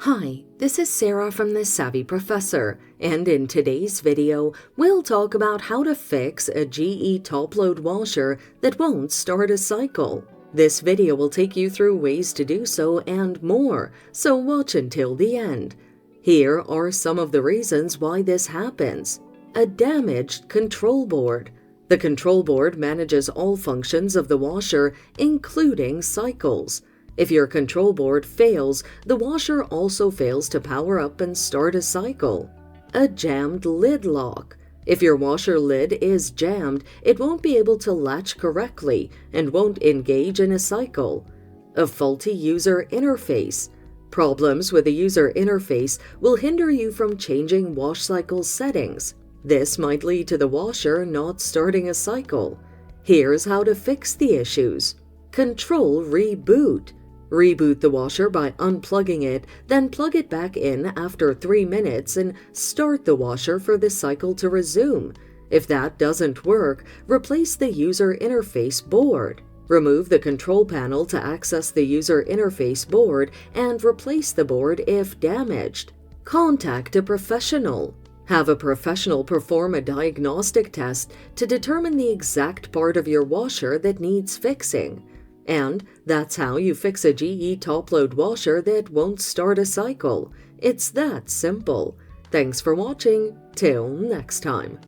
Hi, this is Sarah from The Savvy Professor, and in today's video, we'll talk about how to fix a GE top-load washer that won't start a cycle. This video will take you through ways to do so and more, so watch until the end. Here are some of the reasons why this happens. A damaged control board. The control board manages all functions of the washer, including cycles. If your control board fails, the washer also fails to power up and start a cycle. A jammed lid lock. If your washer lid is jammed, it won't be able to latch correctly and won't engage in a cycle. A faulty user interface. Problems with the user interface will hinder you from changing wash cycle settings. This might lead to the washer not starting a cycle. Here's how to fix the issues. Control reboot. Reboot the washer by unplugging it, then plug it back in after 3 minutes and start the washer for the cycle to resume. If that doesn't work, replace the user interface board. Remove the control panel to access the user interface board and replace the board if damaged. Contact a professional. Have a professional perform a diagnostic test to determine the exact part of your washer that needs fixing. And that's how you fix a GE top-load washer that won't start a cycle. It's that simple. Thanks for watching. Till next time.